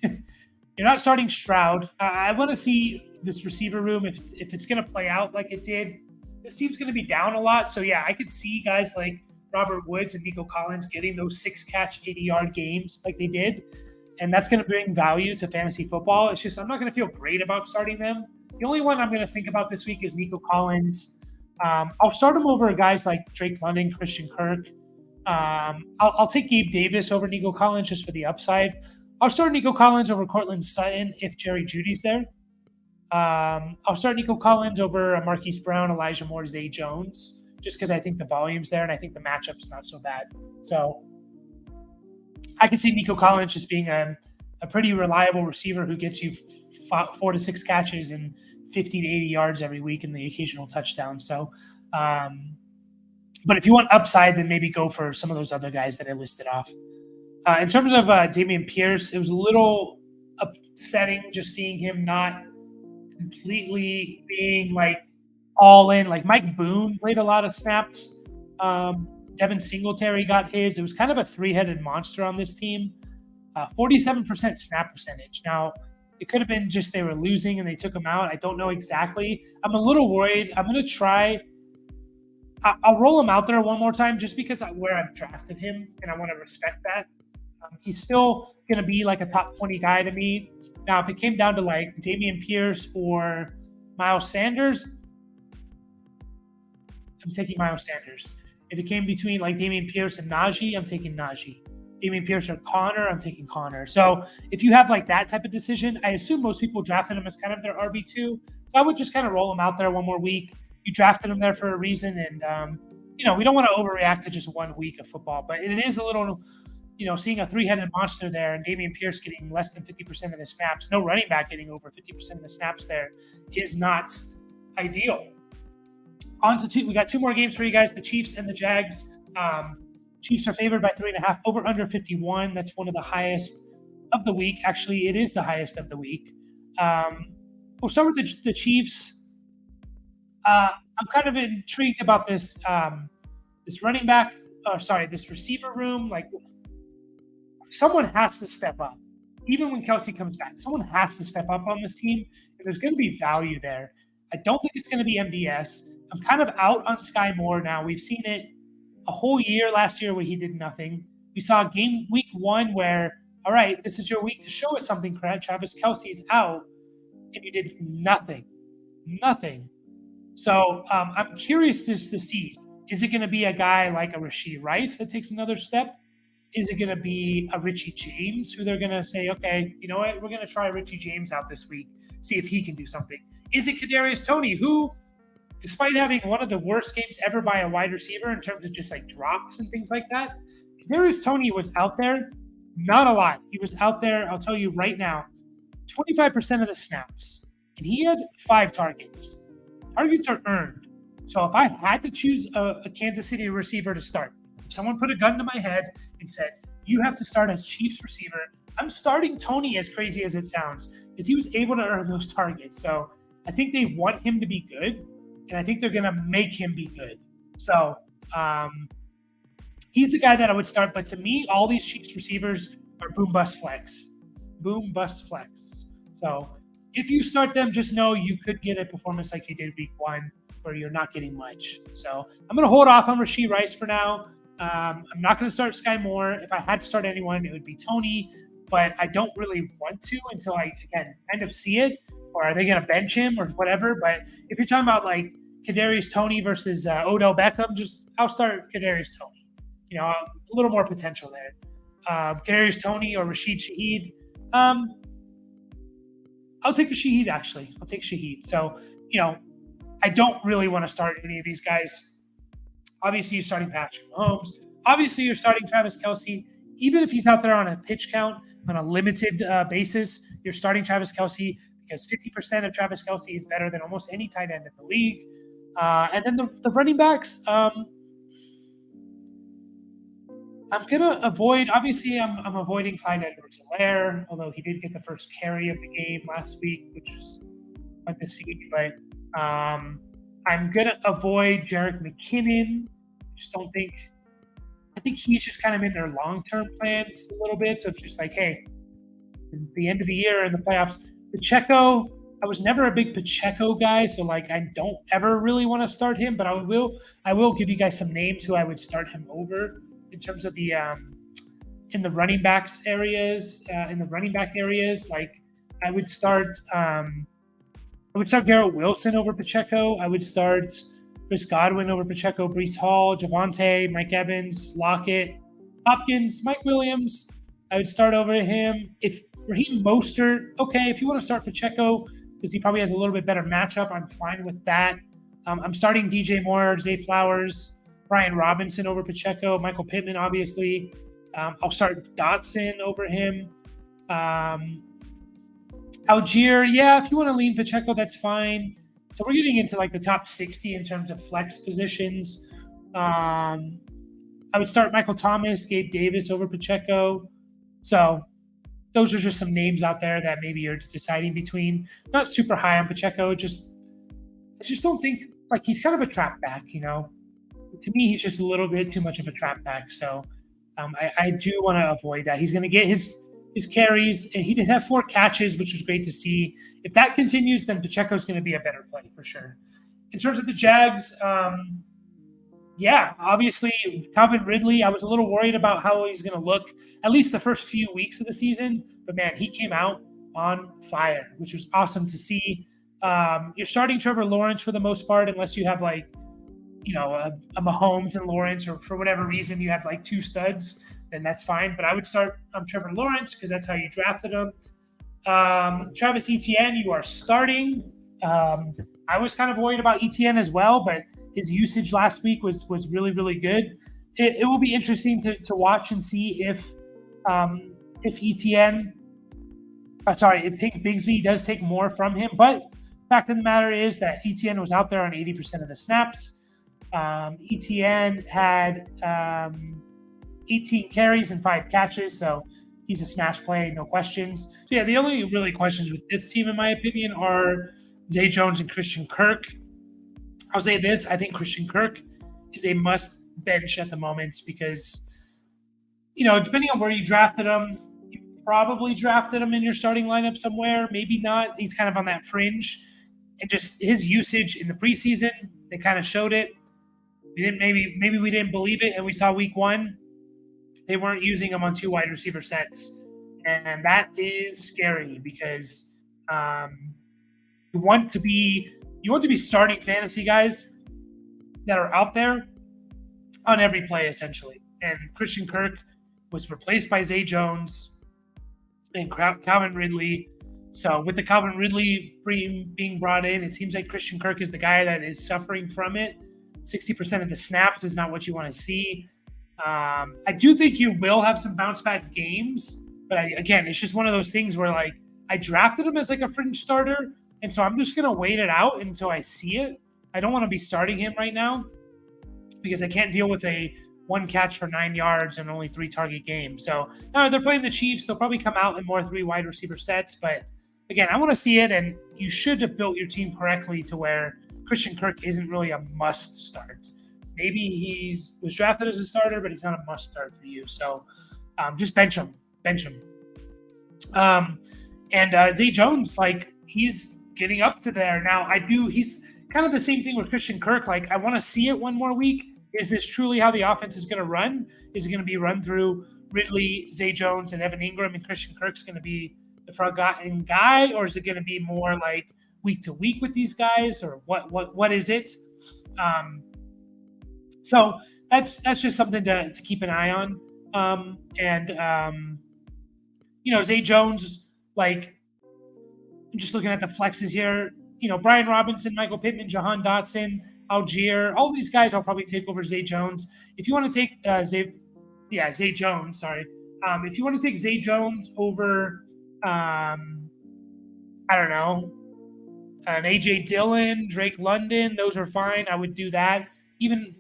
Speaker 1: You're not starting Stroud. I want to see this receiver room if it's going to play out like it did. This team's going to be down a lot. So, yeah, I could see guys like Robert Woods and Nico Collins getting those 6-catch, 80-yard games like they did. And that's going to bring value to fantasy football. It's just I'm not going to feel great about starting them. The only one I'm going to think about this week is Nico Collins. I'll start him over guys like Drake London, Christian Kirk. I'll take Gabe Davis over Nico Collins just for the upside. I'll start Nico Collins over Cortland Sutton if Jerry Jeudy's there. I'll start Nico Collins over Marquise Brown, Elijah Moore, Zay Jones, just because I think the volume's there and I think the matchup's not so bad. So I could see Nico Collins just being a pretty reliable receiver who gets you 4 to 6 catches and 50 to 80 yards every week and the occasional touchdown. So, but if you want upside, then maybe go for some of those other guys that I listed off. In terms of Dameon Pierce, it was a little upsetting just seeing him not completely being like all in. Like Mike Boone played a lot of snaps. Devin Singletary got his. It was kind of a 3-headed monster on this team. 47% snap percentage. Now, it could have been just they were losing and they took him out. I don't know exactly. I'm a little worried. I'm going to try. I'll roll him out there one more time just because where I've drafted him, and I want to respect that. He's still going to be like a top 20 guy to me. Now, if it came down to like Dameon Pierce or Miles Sanders, I'm taking Miles Sanders. If it came between like Dameon Pierce and Najee, I'm taking Najee. Dameon Pierce or Connor, I'm taking Connor. So if you have like that type of decision, I assume most people drafted him as kind of their RB2. So I would just kind of roll him out there one more week. You drafted him there for a reason. And, we don't want to overreact to just 1 week of football, but it is a little seeing a three-headed monster there and Dameon Pierce getting less than 50% of the snaps, no running back getting over 50% of the snaps there is not ideal. We got two more games for you guys, the Chiefs and the Jags. Chiefs are favored by 3.5, over under 51. That's one of the highest of the week. Actually, it is the highest of the week. We'll start with the Chiefs. I'm kind of intrigued about this running back, this receiver room. Like, someone has to step up. Even when Kelsey comes back, someone has to step up on this team, and there's going to be value there. I don't think it's going to be MVS. I'm kind of out on Sky Moore now. We've seen it a whole year last year where he did nothing. We saw week 1 where, all right, this is your week to show us something, Travis Kelsey's out, and you did nothing. Nothing. So I'm curious to see, is it going to be a guy like a Rashee Rice that takes another step? Is it going to be a Richie James who they're going to say, okay, you know what, we're going to try Richie James out this week, see if he can do something? Is it Kadarius Toney, who, despite having one of the worst games ever by a wide receiver in terms of just like drops and things like that, Kadarius Toney was out there, not a lot. He was out there, I'll tell you right now, 25% of the snaps, and he had 5 targets. Targets are earned. So if I had to choose a Kansas City receiver to start, if someone put a gun to my head and said, you have to start as Chiefs receiver, I'm starting Toney, as crazy as it sounds, because he was able to earn those targets. So I think they want him to be good, and I think they're going to make him be good. So he's the guy that I would start. But to me, all these Chiefs receivers are boom, bust, flex. Boom, bust, flex. So if you start them, just know you could get a performance like you did week 1 where you're not getting much. So I'm going to hold off on Rashee Rice for now. I'm not going to start Sky Moore. If I had to start anyone, it would be Toney, but I don't really want to until I, again, kind of see it. Or are they going to bench him or whatever? But if you're talking about like Kadarius Toney versus Odell Beckham, I'll start Kadarius Toney. A little more potential there. Kadarius Toney or Rashid Shaheed. I'll take a Shaheed, actually. I'll take Shaheed. So, I don't really want to start any of these guys. Obviously, you're starting Patrick Mahomes. Obviously, you're starting Travis Kelsey. Even if he's out there on a pitch count, on a limited basis, you're starting Travis Kelsey because 50% of Travis Kelsey is better than almost any tight end in the league. And then the running backs, I'm going to avoid, obviously, I'm avoiding Clyde Edwards-Helaire, although he did get the first carry of the game last week, which is fun to see. But I'm going to avoid Jerick McKinnon. I think he's just kind of in their long-term plans a little bit. So it's just like, hey, at the end of the year in the playoffs, Pacheco, I was never a big Pacheco guy, so like I don't ever really want to start him, but I will give you guys some names who I would start him over in terms of the in the running back areas. Like I would start Garrett Wilson over Pacheco. I would start Chris Godwin over Pacheco, Breece Hall, Javonte, Mike Evans, Lockett, Hopkins, Mike Williams. I would start over him. If Raheem Mostert, okay, if you want to start Pacheco because he probably has a little bit better matchup, I'm fine with that. I'm starting DJ Moore, Zay Flowers, Brian Robinson over Pacheco, Michael Pittman, obviously. I'll start Dotson over him. Algier, yeah, if you want to lean Pacheco, that's fine. So we're getting into like the top 60 in terms of flex positions. I would start Michael Thomas, Gabe Davis over Pacheco. So those are just some names out there that maybe you're deciding between. Not super high on Pacheco. I just don't think, like, he's kind of a trap back, To me, he's just a little bit too much of a trap back. So I do want to avoid that. He's going to get his carries, and he did have 4 catches, which was great to see. If that continues, then Pacheco's going to be a better play for sure. In terms of the Jags, obviously Calvin Ridley, I was a little worried about how he's going to look at least the first few weeks of the season, but man, he came out on fire, which was awesome to see. You're starting Trevor Lawrence for the most part, unless you have like, a Mahomes and Lawrence, or for whatever reason you have like 2 studs, then that's fine. But I would start Trevor Lawrence because that's how you drafted him. Travis Etienne, you are starting. I was kind of worried about Etienne as well, but his usage last week was really, really good. It will be interesting to watch and see if If if Bigsby does take more from him, but fact of the matter is that ETN was out there on 80% of the snaps. ETN had 18 carries and 5 catches, so he's a smash play, no questions. So yeah, the only really questions with this team, in my opinion, are Zay Jones and Christian Kirk. I'll say this: I think Christian Kirk is a must bench at the moment because, depending on where you drafted him, you probably drafted him in your starting lineup somewhere. Maybe not. He's kind of on that fringe, and just his usage in the preseason, they kind of showed it. We didn't maybe we didn't believe it, and we saw week 1 they weren't using him on 2 wide receiver sets, and that is scary because you want to be starting fantasy guys that are out there on every play essentially. And Christian Kirk was replaced by Zay Jones and Calvin Ridley. So with the Calvin Ridley being brought in, it seems like Christian Kirk is the guy that is suffering from it. 60% of the snaps is not what you want to see. I do think you will have some bounce back games, but again, it's just one of those things where I drafted him as a fringe starter, and so I'm just gonna wait it out until I see it. I don't want to be starting him right now because I can't deal with a 1 catch for 9 yards and only 3 target game. So they're playing the Chiefs. They'll probably come out in more 3 wide receiver sets, but again, I want to see it, and you should have built your team correctly to where Christian Kirk isn't really a must start. Maybe he was drafted as a starter, but he's not a must start for you. So just bench him. And Zay Jones, he's getting up to there now. He's kind of the same thing with Christian Kirk. I want to see it one more week. Is this truly how the offense is going to run? Is it going to be run through Ridley, Zay Jones, and Evan Ingram, and Christian Kirk's going to be the forgotten guy, or is it going to be more week to week with these guys, or what is it? So that's just something to keep an eye on. Zay Jones, I'm just looking at the flexes here. Brian Robinson, Michael Pittman, Jahan Dotson, Algier, all these guys I'll probably take over Zay Jones. If you want to take Zay Jones, sorry. If you want to take Zay Jones over, I don't know, an AJ Dillon, Drake London, those are fine. I would do that. Even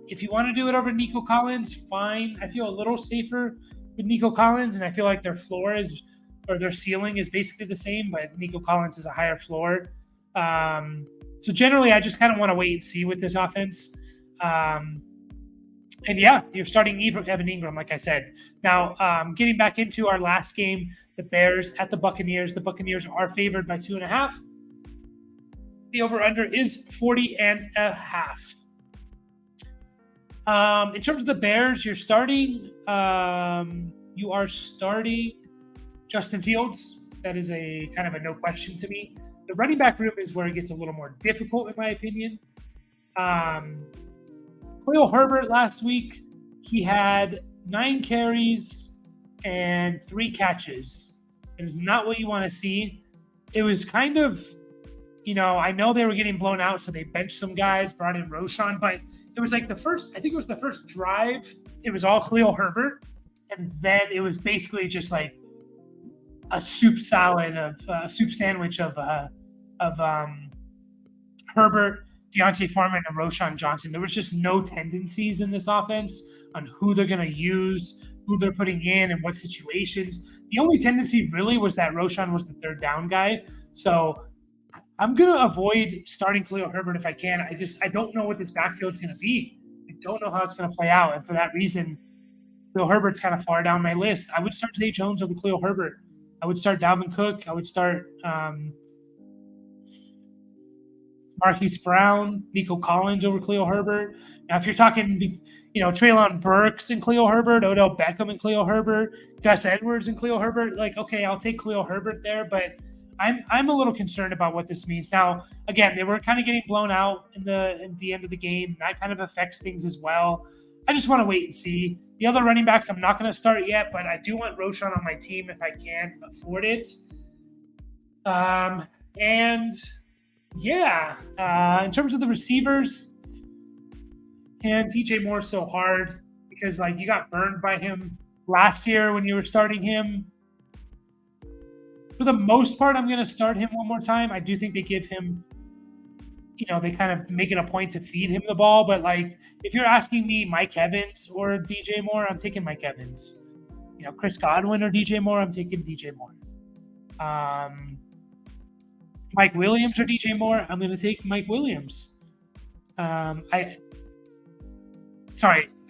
Speaker 1: if you want to do it over Nico Collins, fine. I feel a little safer with Nico Collins, and I feel like their ceiling is basically the same, but Nico Collins is a higher floor. So generally, I just kind of want to wait and see with this offense. And yeah, you're starting Evan Ingram, like I said. Now, getting back into our last game, the Bears at the Buccaneers. The Buccaneers are favored by 2.5. The over-under is 40.5. In terms of the Bears, you are starting Justin Fields. That is a kind of a no question to me. The running back room is where it gets a little more difficult, in my opinion. Khalil Herbert last week, he had 9 carries and 3 catches. It is not what you want to see. It was kind of, I know they were getting blown out, so they benched some guys, brought in Roshan, but it was the first drive, it was all Khalil Herbert, and then it was basically just a soup sandwich of Herbert, Deontay Foreman, and Roshan Johnson. There was just no tendencies in this offense on who they're going to use, who they're putting in, and what situations. The only tendency really was that Roshan was the third down guy. So I'm going to avoid starting Khalil Herbert if I can. I don't know what this backfield is going to be. I don't know how it's going to play out. And for that reason, Khalil Herbert's kind of far down my list. I would start Zay Jones over Khalil Herbert. I would start Dalvin Cook. I would start Marquise Brown, Nico Collins over Khalil Herbert. Now, if you're talking, Treylon Burks and Khalil Herbert, Odell Beckham and Khalil Herbert, Gus Edwards and Khalil Herbert, okay, I'll take Khalil Herbert there, but I'm a little concerned about what this means. Now, again, they were kind of getting blown out in the end of the game. That kind of affects things as well. I just want to wait and see. The other running backs I'm not going to start yet, but I do want Roshan on my team if I can afford it. In terms of the receivers, and DJ Moore so hard because you got burned by him last year when you were starting him. For the most part, I'm going to start him one more time. I do think they give him, they kind of make it a point to feed him the ball. But, like, if you're asking me Mike Evans or DJ Moore, I'm taking Mike Evans. Chris Godwin or DJ Moore, I'm taking DJ Moore. Mike Williams or DJ Moore, I'm going to take Mike Williams. I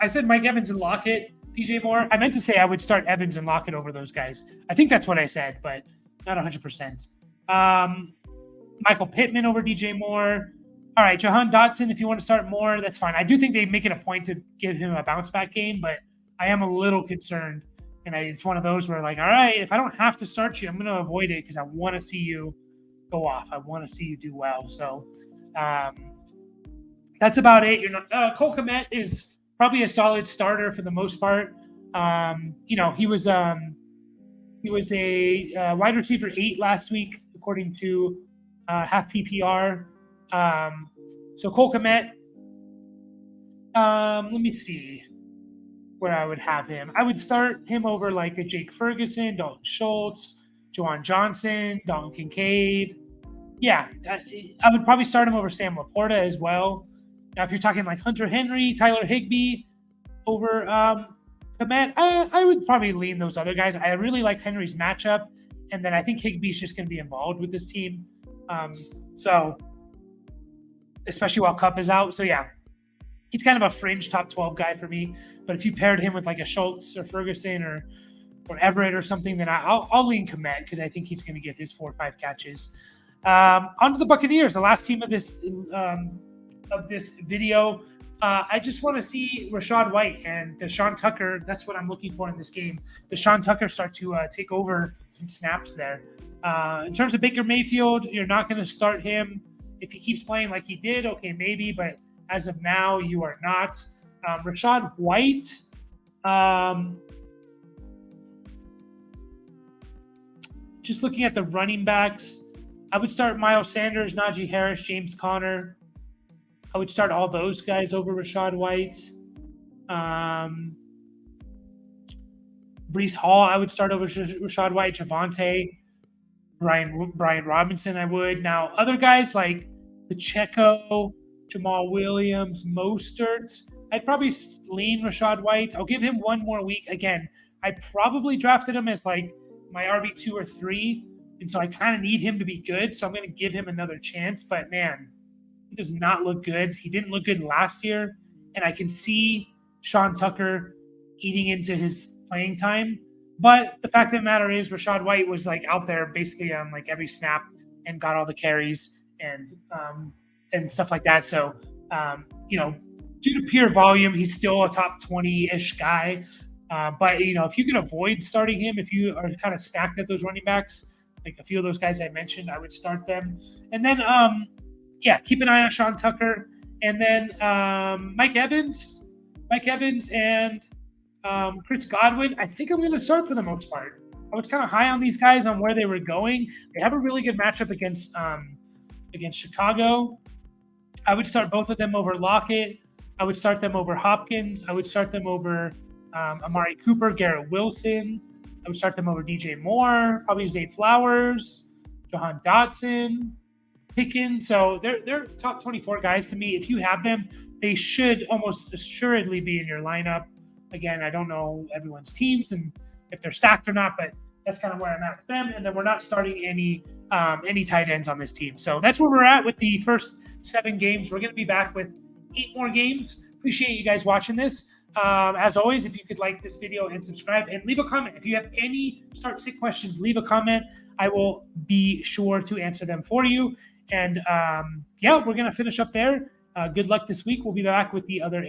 Speaker 1: said Mike Evans and Lockett, DJ Moore. I meant to say I would start Evans and Lockett over those guys. I think that's what I said, but not 100%. Michael Pittman over DJ Moore. All right, Jahan Dotson, if you want to start Moore, that's fine. I do think they make it a point to give him a bounce-back game, but I am a little concerned. And it's one of those where, like, all right, if I don't have to start you, I'm going to avoid it because I want to see you go off. I want to see you do well. So that's about it. Cole Kmet is probably a solid starter for the most part. He was a wide receiver 8 last week, according to half PPR. So Cole Kmet, let me see where I would have him. I would start him over like a Jake Ferguson, Dalton Schultz, Juwan Johnson, Dalton Kincaid. Yeah, I would probably start him over Sam Laporta as well. Now, if you're talking like Hunter Henry, Tyler Higbee over Kmet, I would probably lean those other guys. I really like Henry's matchup, and then I think Higbee's just going to be involved with this team. So, especially while Kupp is out. So, yeah, he's kind of a fringe top 12 guy for me. But if you paired him with like a Schultz or Ferguson or Everett or something, then I'll lean Kmet because I think he's going to get his 4 or 5 catches. On to the Buccaneers, the last team of this video. I just want to see Rachaad White and Deshaun Tucker. That's what I'm looking for in this game. Deshaun Tucker start to take over some snaps there. In terms of Baker Mayfield, you're not going to start him. If he keeps playing like he did, okay, maybe. But as of now, you are not. Rachaad White. Just looking at the running backs, I would start Miles Sanders, Najee Harris, James Conner. I would start all those guys over Rachaad White. Breece Hall, I would start over Rachaad White. Javonte, Brian Robinson, I would. Now, other guys like Pacheco, Jamal Williams, Mostert, I'd probably lean Rachaad White. I'll give him one more week. Again, I probably drafted him as like my RB2 or 3, and so I kind of need him to be good, so I'm going to give him another chance. But, man, he does not look good. He didn't look good last year, and I can see Sean Tucker eating into his playing time. But the fact of the matter is Rachaad White was like out there basically on like every snap and got all the carries and stuff like that. So, due to pure volume, he's still a top 20-ish guy. But, if you can avoid starting him, if you are kind of stacked at those running backs, like a few of those guys I mentioned, I would start them. And then, keep an eye on Sean Tucker. And then Mike Evans and Chris Godwin, I think I'm going to start for the most part. I was kind of high on these guys on where they were going. They have a really good matchup against Chicago. I would start both of them over Lockett. I would start them over Hopkins. I would start them over Amari Cooper, Garrett Wilson. I would start them over DJ Moore, probably Zay Flowers, Jahan Dotson, Pickens. So they're top 24 guys to me. If you have them, they should almost assuredly be in your lineup. Again, I don't know everyone's teams and if they're stacked or not, but that's kind of where I'm at with them. And then we're not starting any tight ends on this team. So that's where we're at with the first 7 games. We're going to be back with 8 more games. Appreciate you guys watching this. As always, if you could like this video and subscribe and leave a comment. If you have any start-sit questions, leave a comment. I will be sure to answer them for you. And we're going to finish up there. Good luck this week. We'll be back with the other 8.